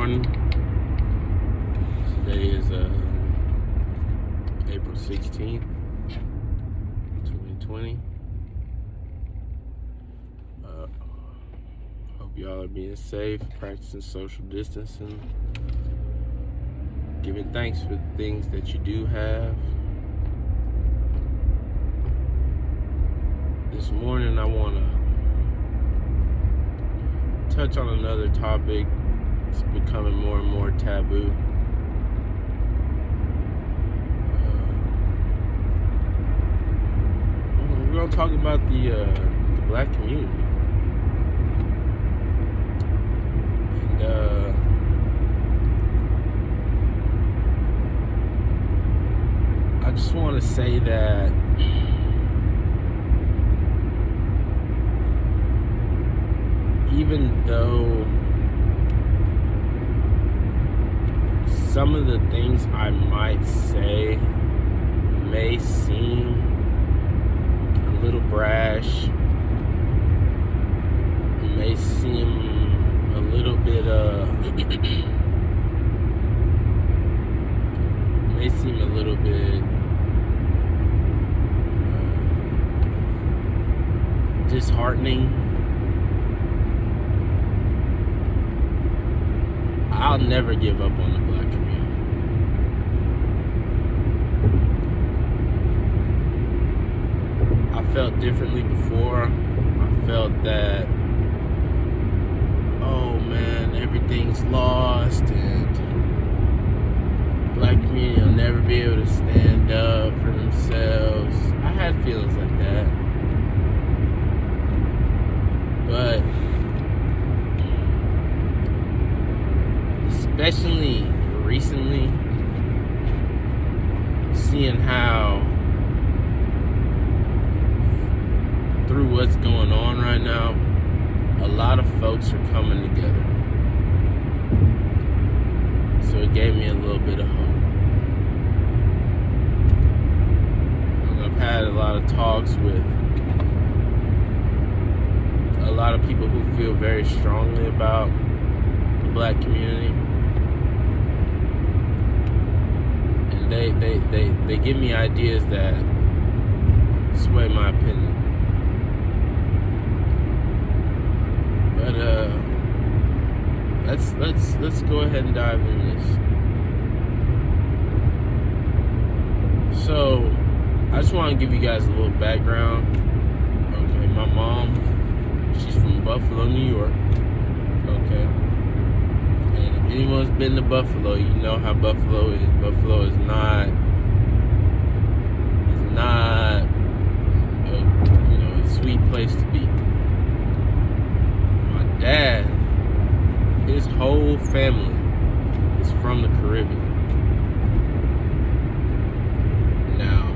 morning. Today is April 16th, 2020. Hope y'all are being safe, practicing social distancing, giving thanks for the things that you do have. This morning I want to touch on another topic. It's becoming more and more taboo. We're going to talk about the black community. And I just want to say that even though some of the things I might say may seem a little brash, may seem a little bit may seem a little bit disheartening, I'll never give up on the black community. I felt differently before. I felt that, oh man, everything's lost and the black community will never be able to stand up for themselves. I had feelings like that. But especially recently, seeing how through what's going on right now, a lot of folks are coming together. So it gave me a little bit of hope. And I've had a lot of talks with a lot of people who feel very strongly about the black community. And they give me ideas that sway my opinion. But let's go ahead and dive into this. So I just want to give you guys a little background. Okay, my mom, she's from Buffalo, New York. Okay. And if anyone's been to Buffalo, you know how Buffalo is. Buffalo is not a sweet place to be. My dad, his whole family is from the Caribbean. Now,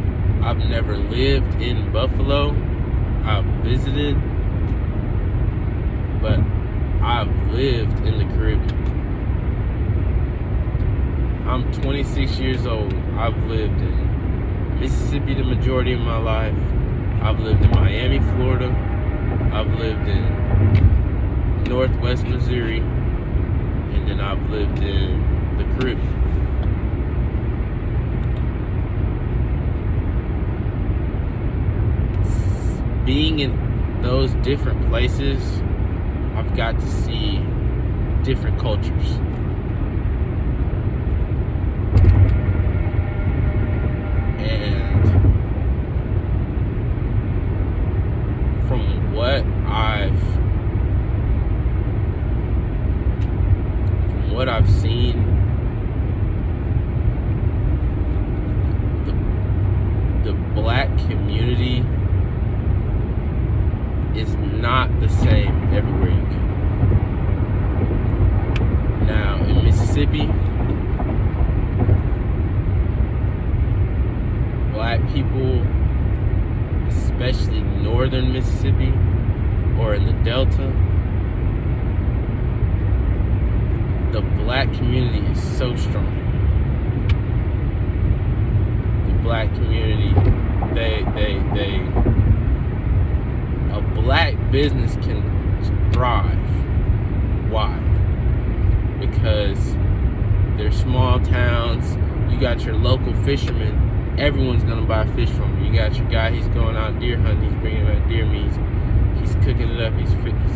I've never lived in Buffalo. I've visited, but I've lived in the Caribbean. I'm 26 years old. I've lived in Mississippi the majority of my life. I've lived in Miami, Florida. I've lived in Northwest Missouri. And then I've lived in the Caribbean. Being in those different places, I've got to see different cultures. And from what I've seen, the black community is not the same everywhere you go. Now, in Mississippi, black people, especially northern Mississippi or in the Delta, the black community is so strong. The black community, a black business can thrive. Why? because they're small towns. You got your local fishermen. Everyone's gonna buy fish from you. You got your guy. He's going out deer hunting. He's bringing back deer meat. He's cooking it up. He's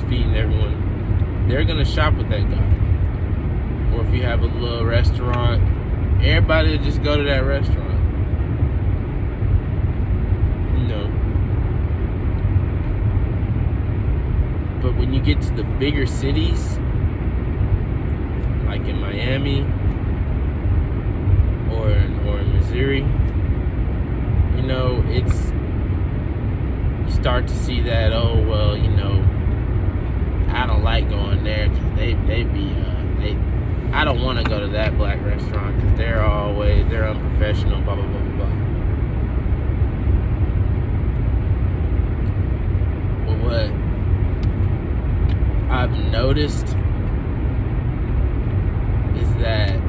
feeding everyone. They're gonna shop with that guy. Or if you have a little restaurant, everybody will just go to that restaurant. You know. But when you get to the bigger cities, like in Miami or in Missouri, you know, you start to see that, oh, well, you know, I don't like going there because I don't want to go to that black restaurant because they're unprofessional, blah, blah, blah, blah, blah. But what I've noticed is that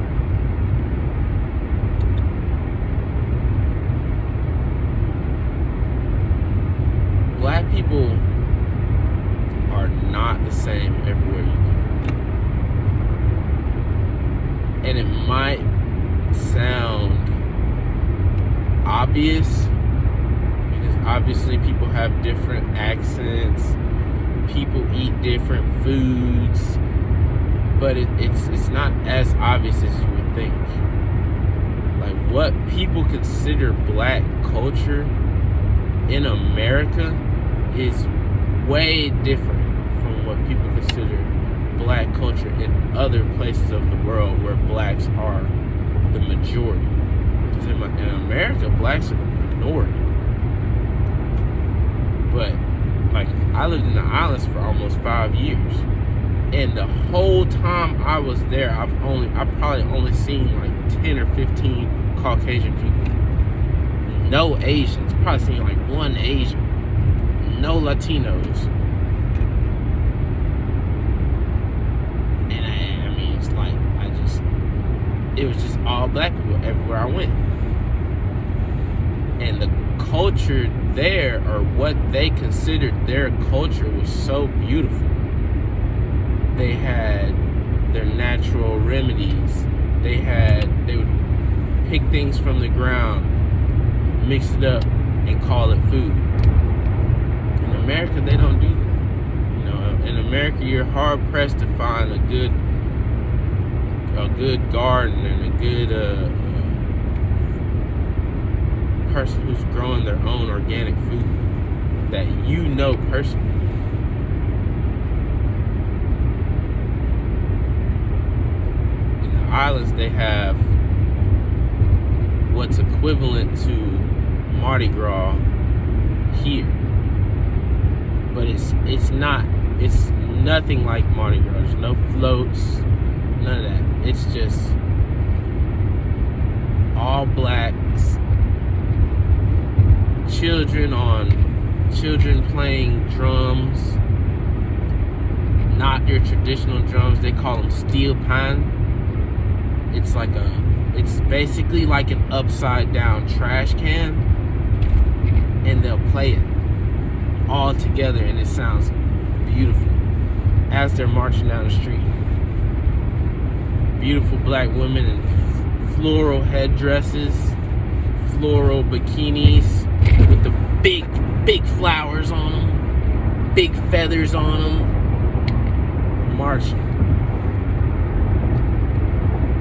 black people are not the same everywhere you go. And it might sound obvious because obviously people have different accents, people eat different foods, but it's not as obvious as you would think. Like, what people consider black culture in America is way different from what people consider black culture in other places of the world where blacks are the majority. Because in America, blacks are the minority. But, like, I lived in the islands for almost 5 years. And the whole time I was there, I've probably only seen like 10 or 15 Caucasian people. No Asians. Probably seen like one Asian. No Latinos. And I mean, it's like, it was just all black people everywhere I went. And the culture there, or what they considered their culture, was so beautiful. They had their natural remedies. They would pick things from the ground, mix it up, and call it food. In America, they don't do that. You know, in America, you're hard pressed to find a good garden and a good person who's growing their own organic food that you know personally. Islands, they have what's equivalent to Mardi Gras here, but it's nothing like Mardi Gras. There's no floats, none of that. It's just all blacks, children playing drums, not your traditional drums. They call them steel pan. It's basically like an upside down trash can, and they'll play it all together, and it sounds beautiful as they're marching down the street. Beautiful black women in floral headdresses, floral bikinis with the big flowers on them, big feathers on them, marching.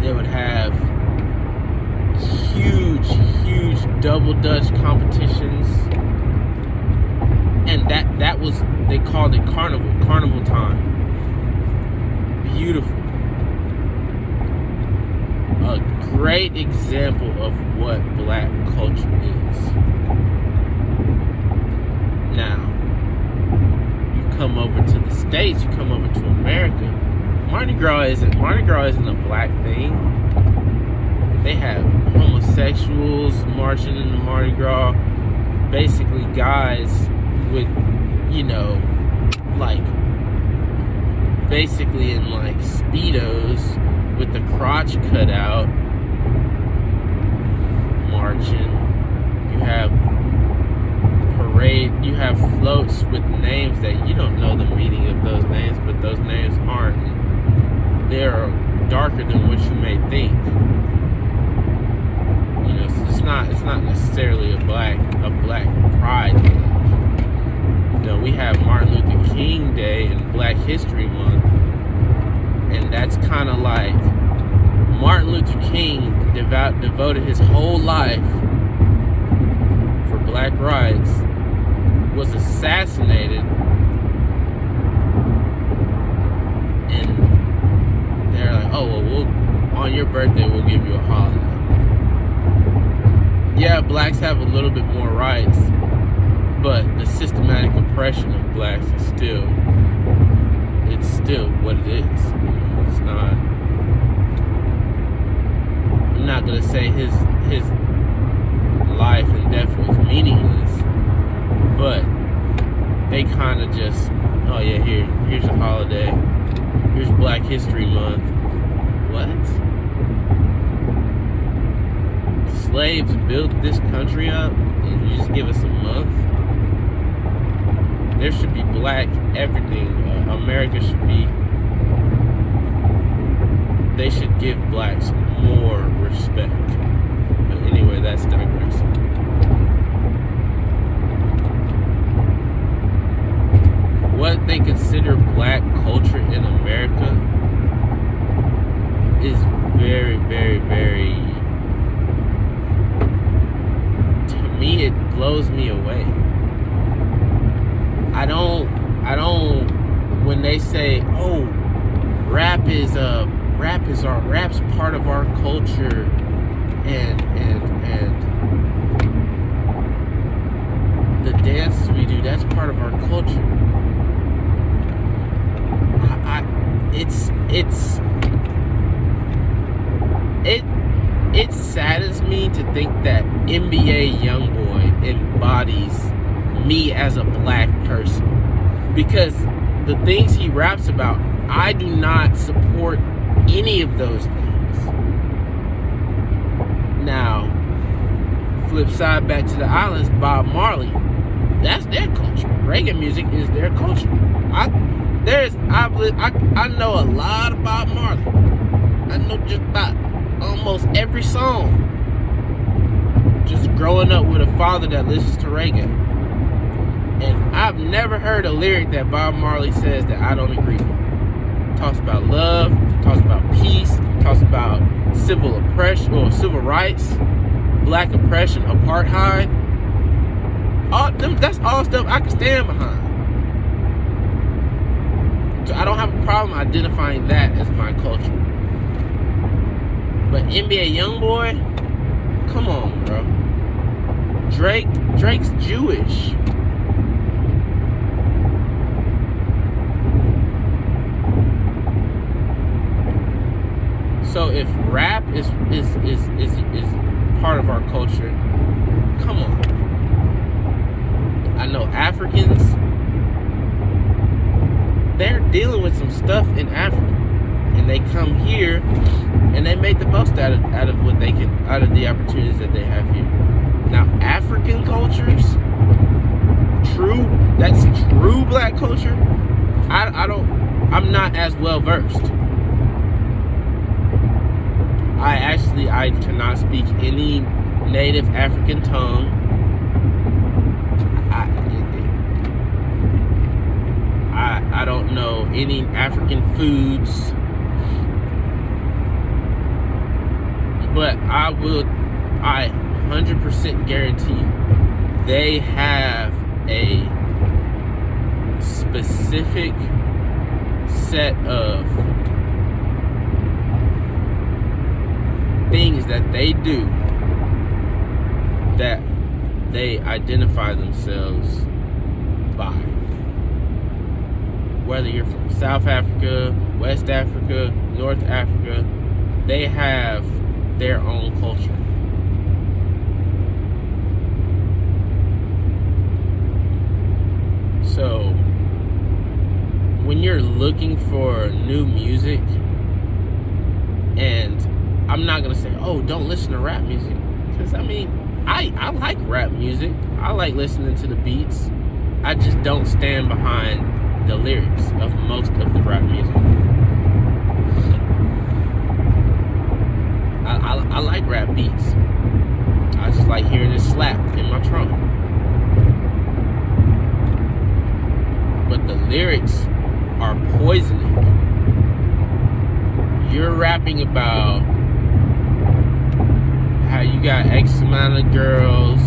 They would have huge double dutch competitions, and that was, they called it carnival time. Beautiful. A great example of what black culture is. Now, you come over to the States, you come over to America, Mardi Gras isn't a black thing. They have homosexuals marching in the Mardi Gras. Basically guys with, you know, like, basically in like Speedos with the crotch cut out, marching. You have you have floats with names that you don't know the meaning of those names, but those names they're darker than what you may think. You know, it's not necessarily a black pride thing. You know, we have Martin Luther King Day and Black History Month, and that's kind of like Martin Luther King devoted his whole life for black rights, was assassinated, and they're like, oh, well, on your birthday, we'll give you a holiday. Yeah, blacks have a little bit more rights, but the systematic oppression of blacks is still what it is. It's not. I'm not gonna say his life and death was meaningless, but they kind of just, oh yeah, here's a holiday, here's Black History Month. What? Slaves built this country up, and you just give us a month? There should be black everything. America should be. They should give blacks more respect. But anyway, that's digressing. What they consider black culture in America is very, very, very. To me, it blows me away. I don't. When they say, "Oh, rap's part of our culture," and the dances we do, that's part of our culture. It saddens me to think that NBA Youngboy embodies me as a black person, because the things he raps about, I do not support any of those things. Now, flip side back to the islands, Bob Marley, that's their culture. Reggae music is their culture. I know a lot of Bob Marley. I know just about almost every song. Just growing up with a father that listens to reggae. And I've never heard a lyric that Bob Marley says that I don't agree with. Talks about love, talks about peace, talks about civil oppression or civil rights, black oppression, apartheid. That's all stuff I can stand behind. So I don't have a problem identifying that as my culture. But NBA Youngboy, come on, bro. Drake's Jewish. So if rap is part of our culture, come on. I know Africans, they're dealing with some stuff in Africa, and they come here and they make the most out of what they can, out of the opportunities that they have here. Now, African cultures, that's true black culture, I'm not as well versed. I cannot speak any native African tongue. I don't know any African foods. But I 100% guarantee you, they have a specific set of things that they do that they identify themselves by. Whether you're from South Africa, West Africa, North Africa, they have their own culture. So when you're looking for new music, and I'm not gonna say, oh, don't listen to rap music, because I mean, I like rap music. I like listening to the beats. I just don't stand behind the lyrics of most of the rap music. rap beats. I just like hearing it slap in my trunk. But the lyrics are poisoning. You're rapping about how you got X amount of girls,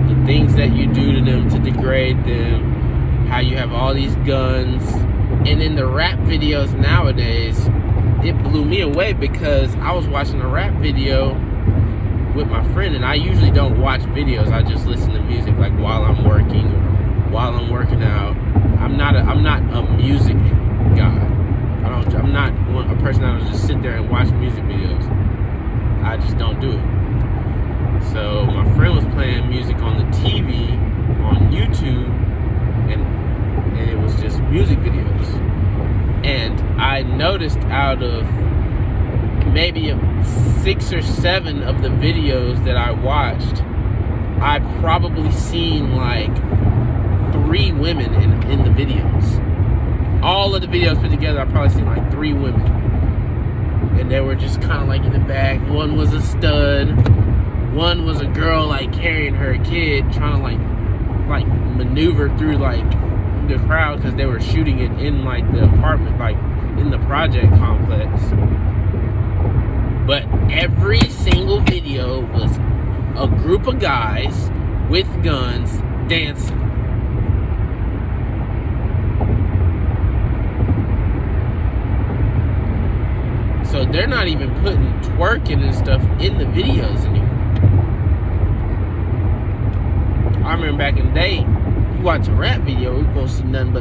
the things that you do to them to degrade them, how you have all these guns. And in the rap videos nowadays, it blew me away because I was watching a rap video with my friend, and I usually don't watch videos. I just listen to music like while I'm working or while I'm working out. I'm not a music guy. I'm not a person that will just sit there and watch music videos. I just don't do it. So my friend was playing music on the TV on YouTube, and it was just music videos. And I noticed out of maybe 6 or 7 of the videos that I watched, I probably seen like 3 women in the videos. All of the videos put together, I probably seen like 3 women. And they were just kind of like in the back. One was a stud. One was a girl like carrying her kid, trying to like maneuver through like the crowd because they were shooting it in like the apartment, like in the project complex. But every single video was a group of guys with guns dancing. So they're not even putting twerking and stuff in the videos anymore. I remember back in the day, you watch a rap video, we're gonna see nothing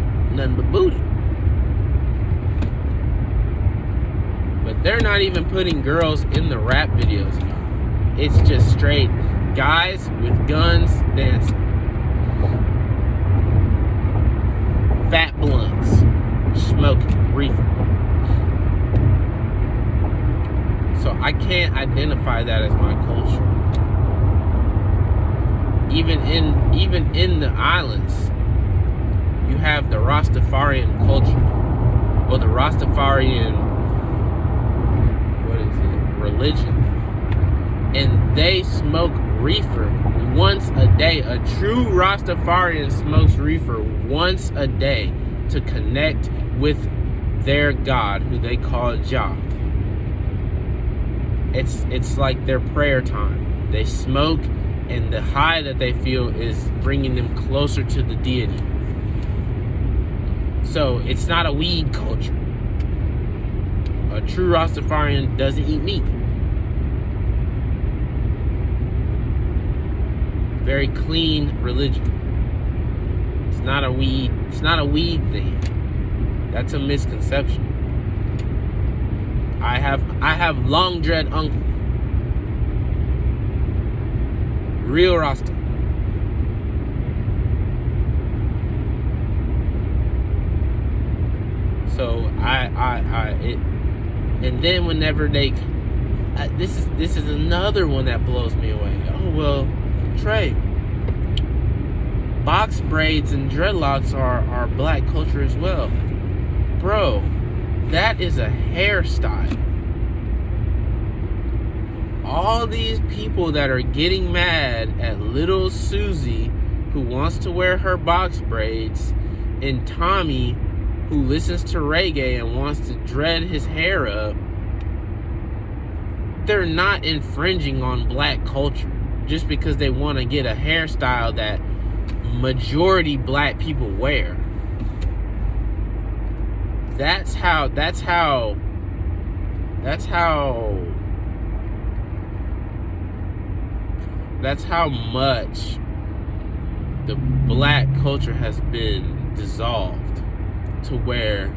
but booty. But they're not even putting girls in the rap videos anymore. It's just straight guys with guns dancing. Fat blunts, smoking, reefer. So I can't identify that as my culture. Even in the islands, you have the Rastafarian culture, or the Rastafarian, religion, and they smoke reefer once a day. A true Rastafarian smokes reefer once a day to connect with their God, who they call Jah. It's like their prayer time. They smoke, and the high that they feel is bringing them closer to the deity. So it's not a weed culture. A true Rastafarian doesn't eat meat. Very clean religion. It's not a weed thing. That's a misconception. I have long dread uncle. Real Rasta. So and then whenever they, this is another one that blows me away. Oh well, Trey, box braids and dreadlocks are black culture as well, bro. That is a hairstyle. All these people that are getting mad at little Susie, who wants to wear her box braids, and Tommy, who listens to reggae and wants to dread his hair up, they're not infringing on black culture just because they want to get a hairstyle that majority black people wear. That's how much the black culture has been dissolved, to where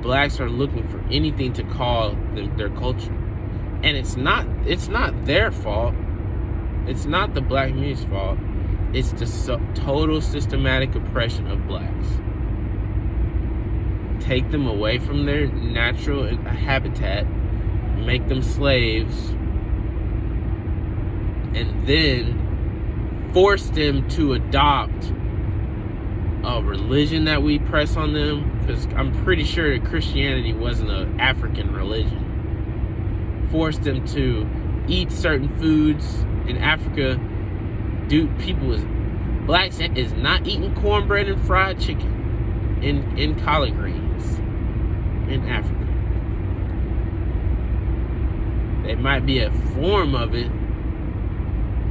blacks are looking for anything to call them their culture. And it's not their fault. It's not the black community's fault. It's the total systematic oppression of blacks. Take them away from their natural habitat, make them slaves, and then force them to adopt a religion that we press on them, because I'm pretty sure that Christianity wasn't an African religion. force them to eat certain foods. In Africa, blacks is not eating cornbread and fried chicken in collard greens in Africa. It might be a form of it,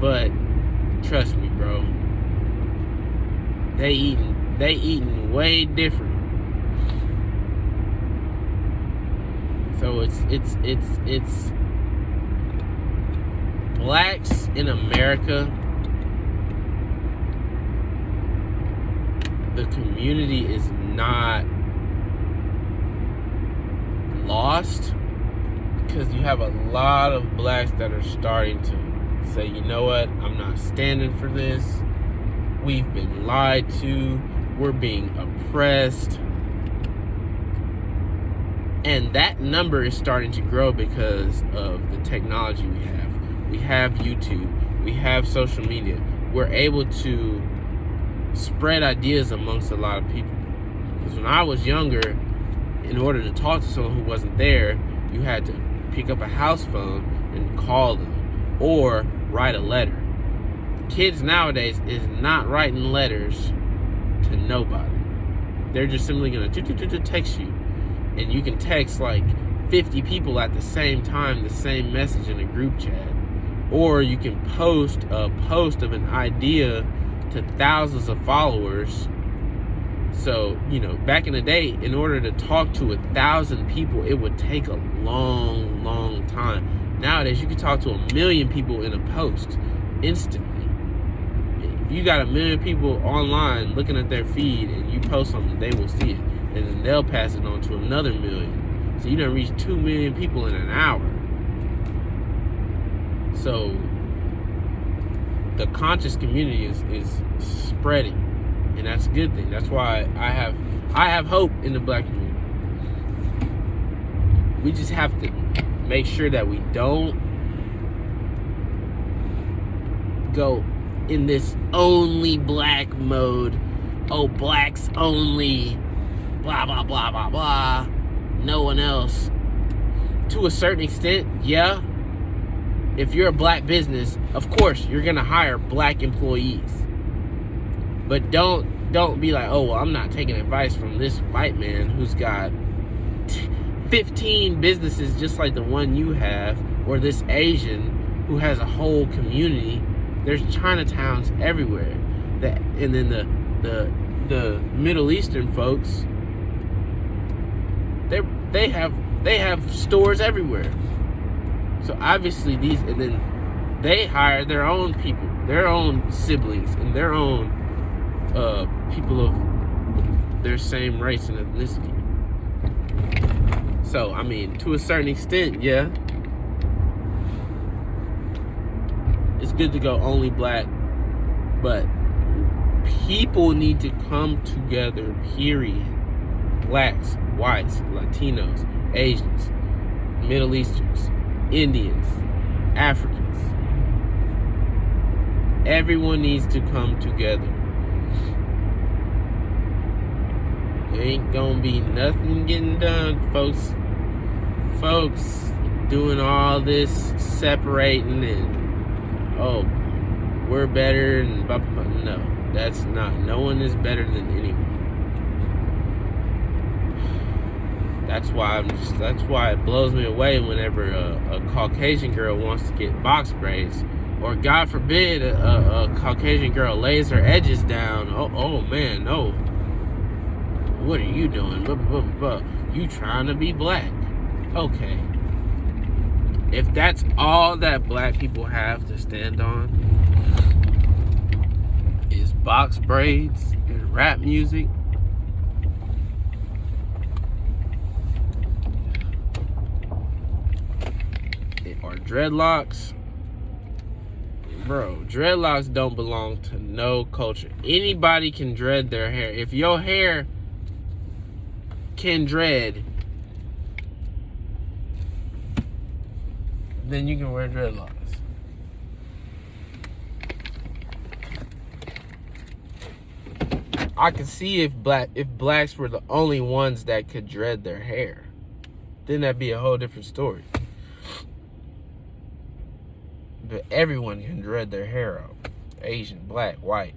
but trust me, bro, they eating way different. So it's blacks in America. The community is not lost, because you have a lot of blacks that are starting to say, you know what, I'm not standing for this. We've been lied to. We're being oppressed. And that number is starting to grow because of the technology we have. We have YouTube. We have social media. We're able to spread ideas amongst a lot of people. Because when I was younger, in order to talk to someone who wasn't there, you had to pick up a house phone and call them or write a letter. Kids nowadays is not writing letters to nobody. They're just simply going to text you. And you can text like 50 people at the same time, the same message in a group chat. Or you can post a post of an idea to thousands of followers. So, back in the day, in order to talk to 1,000 people, it would take a long, long time. Nowadays, you can talk to 1 million people in a post instantly. If you got 1 million people online looking at their feed and you post something, they will see it. And then they'll pass it on to another 1 million. So you done reach 2 million people in an hour. So the conscious community is spreading. And that's a good thing. That's why I have hope in the black community. We just have to make sure that we don't go in this only black mode. Oh, blacks only. Blah, blah, blah, blah, blah. No one else. To a certain extent, yeah. If you're a black business, of course, you're going to hire black employees. But don't be like, oh, well, I'm not taking advice from this white man who's got 15 businesses just like the one you have, or this Asian who has a whole community. There's Chinatowns everywhere. And then the Middle Eastern folks, they have stores everywhere. So obviously and then they hire their own people, their own siblings, and their own people of their same race and ethnicity. So, I mean, to a certain extent, yeah, it's good to go only black, but people need to come together, period. Blacks, whites, Latinos, Asians, Middle Easterns, Indians, Africans. Everyone needs to come together. There ain't gonna be nothing getting done, folks. Folks doing all this separating and, oh, we're better and blah, blah, blah. No, that's not. No one is better than anyone. That's why it blows me away whenever a Caucasian girl wants to get box braids, or God forbid a Caucasian girl lays her edges down. Oh man, no. What are you doing? Blah, blah, blah, blah. You trying to be black. Okay. If that's all that black people have to stand on is box braids and rap music, or dreadlocks, bro, dreadlocks don't belong to no culture. Anybody can dread their hair. If your hair can dread, then you can wear dreadlocks. I could see if blacks were the only ones that could dread their hair, then that'd be a whole different story. But everyone can dread their hair out. Asian, black, white.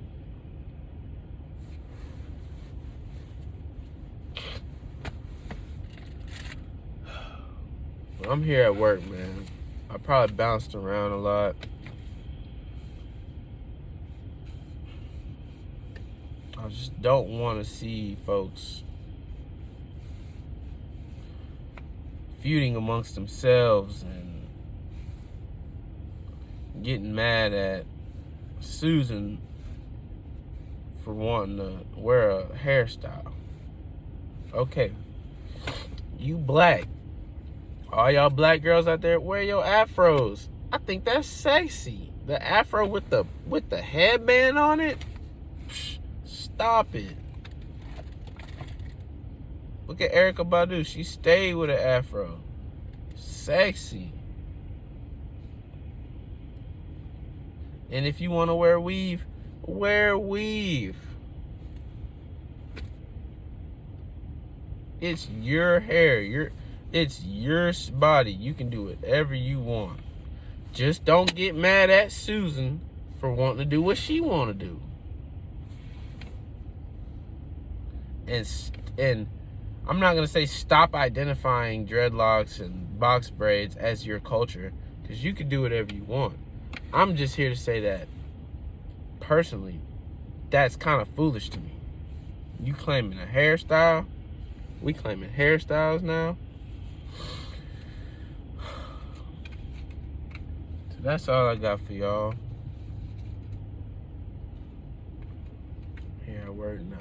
When I'm here at work, man, I probably bounced around a lot. I just don't want to see folks feuding amongst themselves and getting mad at Susan for wanting to wear a hairstyle. Okay, you black. All y'all black girls out there, wear your afros. I think that's sexy. The afro with the headband on it. Psh, stop it. Look at Erykah Badu. She stayed with an afro. Sexy. And if you want to wear weave, wear weave. It's your hair. It's your body. You can do whatever you want. Just don't get mad at Susan for wanting to do what she want to do. And I'm not gonna say stop identifying dreadlocks and box braids as your culture, because you can do whatever you want. I'm just here to say that personally, that's kind of foolish to me. You claiming a hairstyle? We claiming hairstyles now? So that's all I got for y'all. Here at work now.